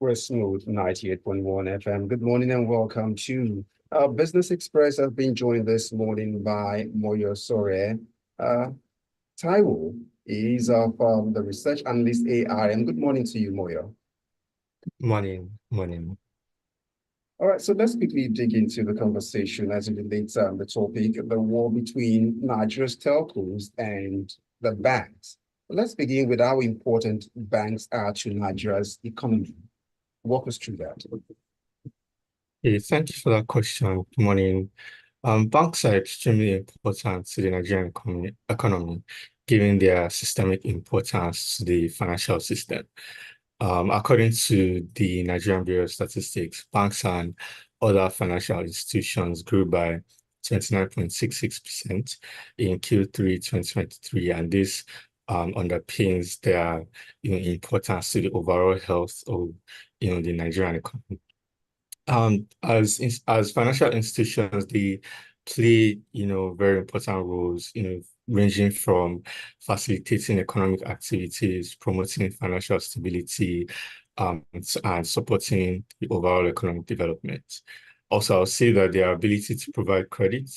We're smooth 98.1 FM. Good morning and welcome to Business Express. I've been joined this morning by Moyosore. Uh, Taiwo is of the research analyst AI. And good morning to you, Moyo. Morning, morning. All right, so let's quickly dig into the conversation as it relates the topic, the war between Nigeria's telcos and the banks. Let's begin with how important banks are to Nigeria's economy. Walk us through that. Thank you for that question. Good morning. Banks are extremely important to the Nigerian economy, given their systemic importance to the financial system. According to the Nigerian Bureau of Statistics, banks and other financial institutions grew by 29.66% in Q3 2023, and this underpins their importance to the overall health of the Nigerian economy. As financial institutions, they play, very important roles, ranging from facilitating economic activities, promoting financial stability, and supporting the overall economic development. Also, I'll say that their ability to provide credit,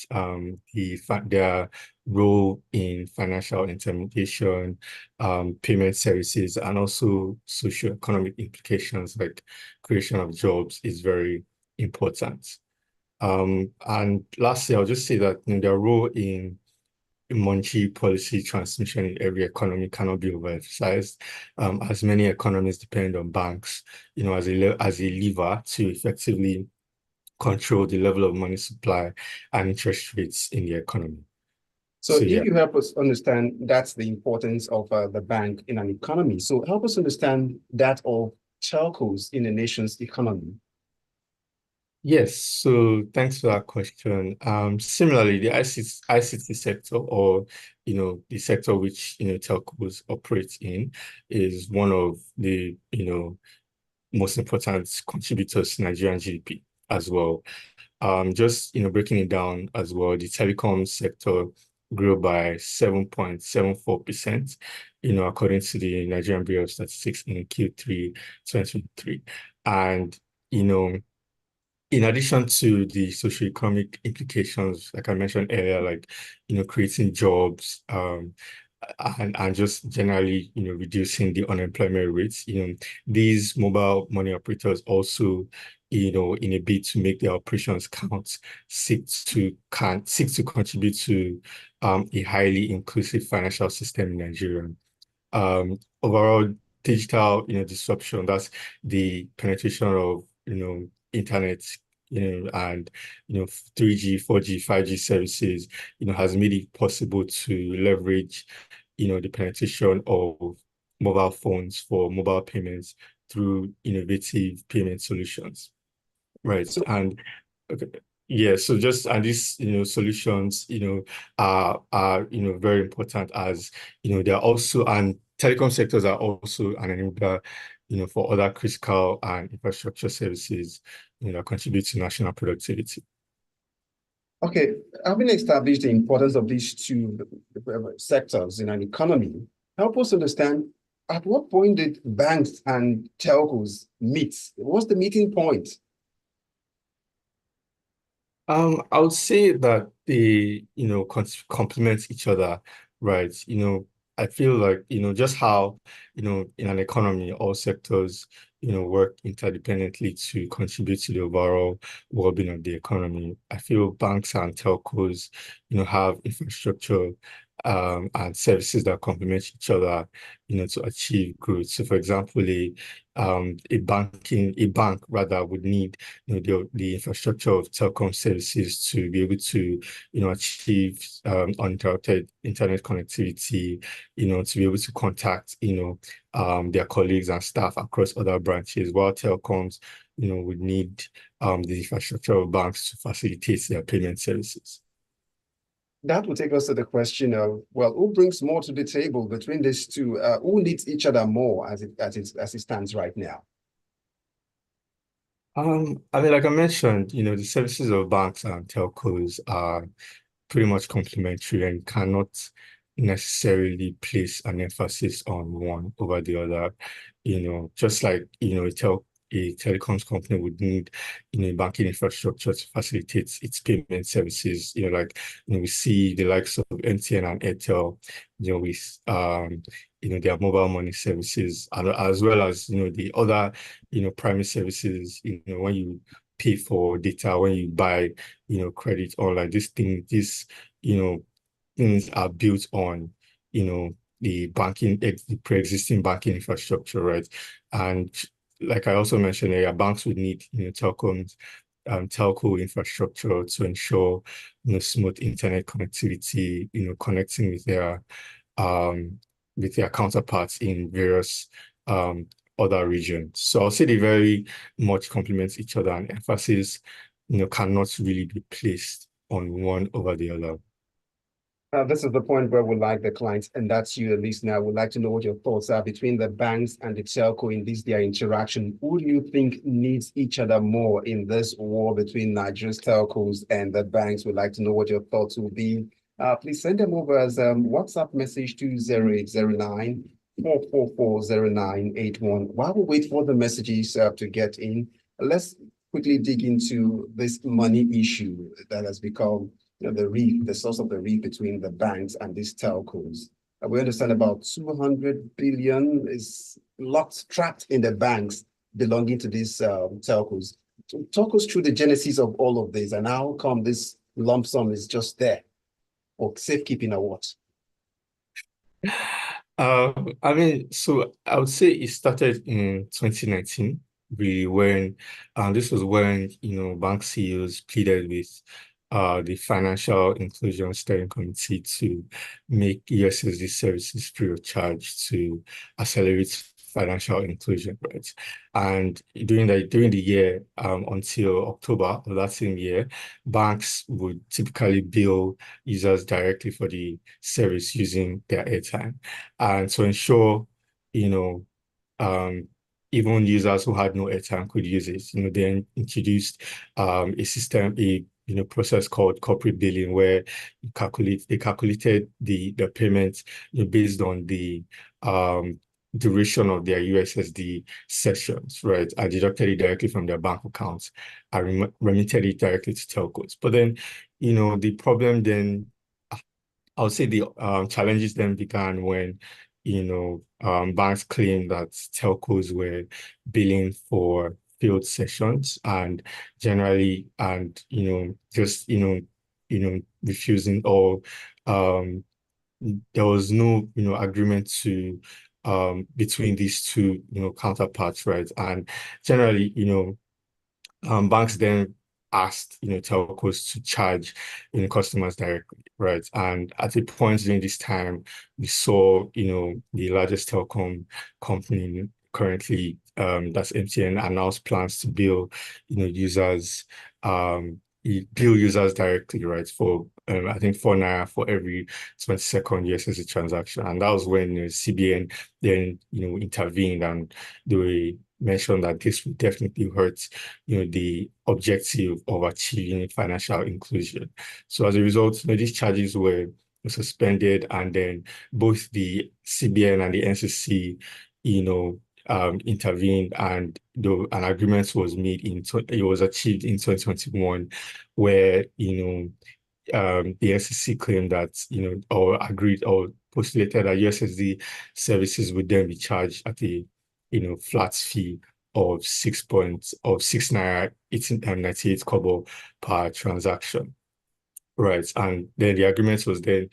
their role in financial intermediation, payment services, and also socio-economic implications like creation of jobs is very important. And lastly, I'll just say that their role in monetary policy transmission in every economy cannot be overemphasized, as many economies depend on banks, as a lever to effectively control the level of money supply and interest rates in the economy. So if you help us understand, that's the importance of the bank in an economy. So help us understand that of telcos in a nation's economy. Yes, so thanks for that question. Similarly, the ICT sector, or the sector which telcos operate in, is one of the most important contributors to Nigerian GDP as well. Just breaking it down as well, the telecom sector grew by 7.74%, according to the Nigerian Bureau of Statistics in Q3 2023. And in addition to the socioeconomic implications, like I mentioned earlier, like creating jobs, and just generally, reducing the unemployment rates, these mobile money operators also, in a bid to make their operations count, seek to contribute to a highly inclusive financial system in Nigeria. Overall digital, disruption, that's the penetration of, internet, and 3G, 4G, 5G services, has made it possible to leverage, the penetration of mobile phones for mobile payments through innovative payment solutions. Right. So, And okay, yeah, so just and these, solutions, are very important, as they're also, and telecom sectors are also an enabler, for other critical and infrastructure services, that contribute to national productivity. okay, having established the importance of these two sectors in an economy, help us understand at what point did banks and telcos meet? What's the meeting point? I would say that they, complement each other, right? I feel like, just how, in an economy, all sectors, work interdependently to contribute to the overall well-being of the economy. I feel banks and telcos, have infrastructure, and services that complement each other, to achieve growth. So, for example, a bank rather would need, the infrastructure of telecom services to be able to, achieve uninterrupted internet connectivity, to be able to contact, their colleagues and staff across other branches, while telecoms, would need the infrastructure of banks to facilitate their payment services. That will take us to the question of, well, who brings more to the table between these two? Who needs each other more as it stands right now? I mean, like I mentioned, the services of banks and telcos are pretty much complementary and cannot necessarily place an emphasis on one over the other. Just like, a telecoms company would need, banking infrastructure to facilitate its payment services. Like, we see the likes of MTN and Airtel, with their mobile money services, and as well as, the other, primary services, when you pay for data, when you buy, credit online, you know, things are built on, the pre-existing banking infrastructure, right? And like I also mentioned earlier, banks would need, telco infrastructure to ensure, smooth internet connectivity, connecting with their counterparts in various other regions. So I'll say they very much complement each other, and emphasis, cannot really be placed on one over the other. This is the point where we like the clients, and that's you, at least now. Would like to know what your thoughts are between the banks and the telco in this their interaction. Who do you think needs each other more in this war between Nigeria's telcos and the banks? We'd like to know what your thoughts will be. Please send them over as WhatsApp message to 0809 444 0981. While we wait for the messages to get in, let's quickly dig into this money issue that has become the source of the reef between the banks and these telcos. We understand about 200 billion is locked, trapped in the banks belonging to these telcos. So talk us through the genesis of all of this and how come this lump sum is just there for safekeeping or what? So I would say it started in 2019, really, when this was when bank CEOs pleaded with the Financial Inclusion Steering Committee to make USSD services free of charge to accelerate financial inclusion, right? And during the year until October of that same year, banks would typically bill users directly for the service using their airtime. And to ensure, you know, even users who had no airtime could use it, they introduced a system, process called corporate billing, where they calculated the payment, based on the duration of their USSD sessions, right? And deducted it directly from their bank accounts and remitted it directly to telcos. But then, the problem then, I would say the challenges then began when, banks claimed that telcos were billing for field sessions and generally, and, just, refusing, or um, there was no, agreement to between these two, counterparts, right? And generally, banks then asked, telcos to charge, customers directly, right? And at a point during this time, we saw, the largest telecom company currently, that's MTN, announced plans to bill, users, bill users directly, right? For I think 4 naira for every 20-second USSD transaction. And that was when CBN then, intervened, and they mentioned that this would definitely hurt, the objective of achieving financial inclusion. So as a result, these charges were suspended, and then both the CBN and the NCC, intervened, and an agreement was made it was achieved in 2021, where, the NCC claimed that, or agreed or postulated that USSD services would then be charged at a, flat fee of 6 naira 98 kobo per transaction. Right. And then the agreement was said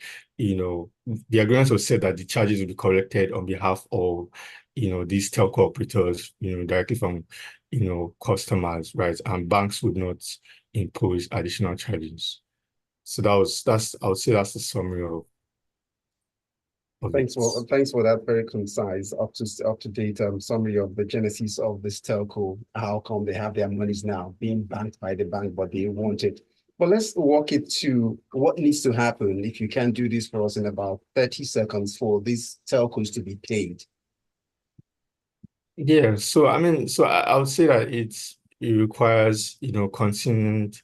that the charges would be collected on behalf of, these telco operators, directly from, customers, right? And banks would not impose additional charges. So I would say that's the summary of it. Thanks for that very concise, up to date summary of the genesis of this telco. How come they have their monies now being banked by the bank, but they want it? But let's walk it to what needs to happen if you can do this for us in about 30 seconds for these telcos to be paid. Yeah, so I would say that it requires, continued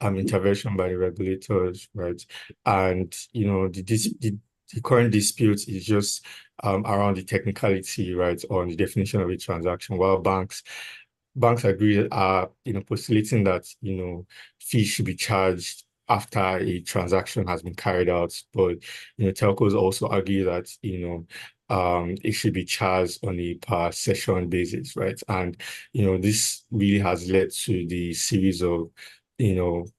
intervention by the regulators, right? And the current dispute is just around the technicality, right, on the definition of a transaction, while banks banks agree are, postulating that, fees should be charged after a transaction has been carried out. But, telcos also argue that, it should be charged on a per session basis, right? And, this really has led to the series of,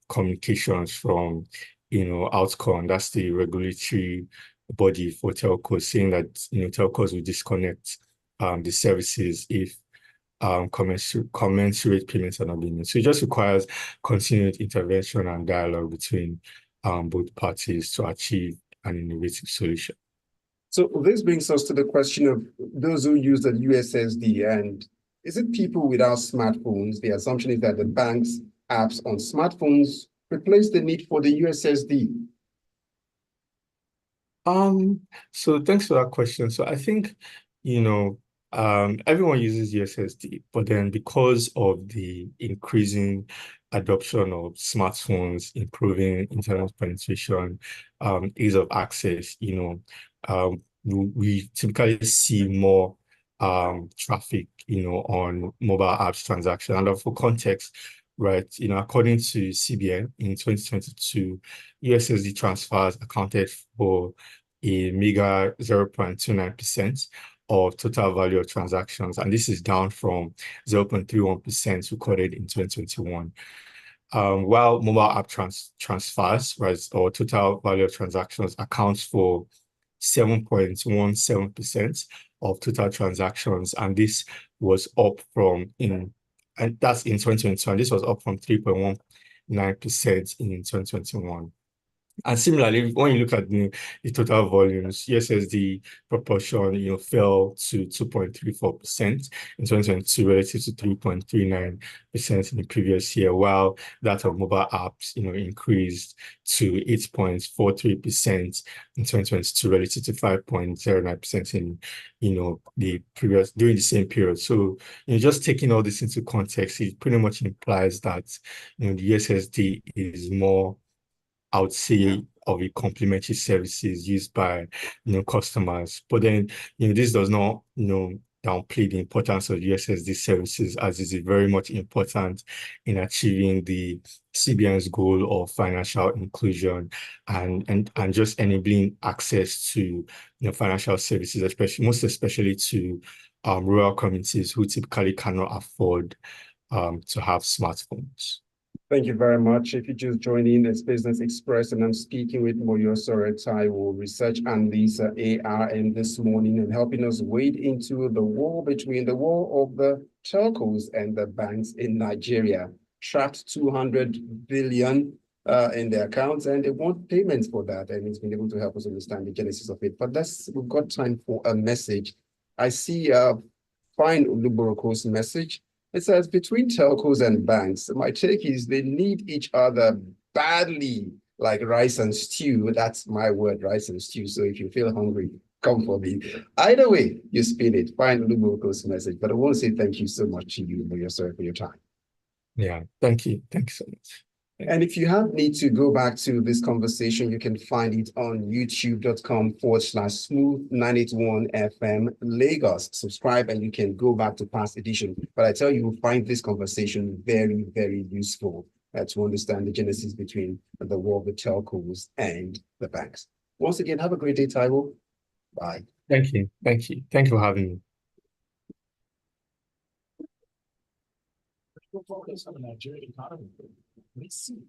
communications from, Outcome, that's the regulatory body for telcos, saying that, telcos will disconnect the services if commensurate payments are not being made. So it just requires continued intervention and dialogue between both parties to achieve an innovative solution. So this brings us to the question of those who use the USSD, and is it people without smartphones? The assumption is that the bank's apps on smartphones replace the need for the USSD. So thanks for that question. So I think, you know, everyone uses USSD, but then because of the increasing adoption of smartphones, improving internet penetration, ease of access, we typically see more traffic, on mobile apps transaction. And for context, right, according to CBN in 2022, USSD transfers accounted for a meager 0.29% of total value of transactions, and this is down from 0.31% recorded in 2021. While mobile app transfers, right, or total value of transactions accounts for 7.17% of total transactions, and this was up and that's in 2022, and this was up from 3.19% in 2021. And similarly, when you look at the total volumes, USSD proportion, fell to 2.34% in 2022 relative to 3.39% in the previous year, while that of mobile apps, increased to 8.43% in 2022 relative to 5.09% in, during the same period. So, just taking all this into context, it pretty much implies that, the USSD is more, I would say, of a complementary services used by customers. But then this does not downplay the importance of USSD services, as is very much important in achieving the CBN's goal of financial inclusion and just enabling access to financial services, most especially to rural communities who typically cannot afford to have smartphones. Thank you very much. If you just joined in, it's Business Express, and I'm speaking with Moyosore Taiwo, research analyst at ARM this morning, and helping us wade into the war between the war of the telcos and the banks in Nigeria. Trapped 200 billion in their accounts, and they want payments for that, and it's been able to help us understand the genesis of it. But we've got time for a message. I see Fine Oluboroko's message. It says, between telcos and banks, my take is they need each other badly, like rice and stew. That's my word, rice and stew. So if you feel hungry, come for me. Either way, you spin it. Fine Oluboroko's message. But I want to say thank you so much to you, Moyosore, for your time. Yeah, thank you. Thank you so much. And if you need to go back to this conversation, you can find it on youtube.com/smooth981 FM Lagos. Subscribe and you can go back to past edition. But I tell you, you'll find this conversation very, very useful to understand the genesis between the war of the telcos and the banks. Once again, have a great day, Taiwo. Bye. Thank you. Thank you. Thank you for having me. Focus on the Nigerian economy. Let's see.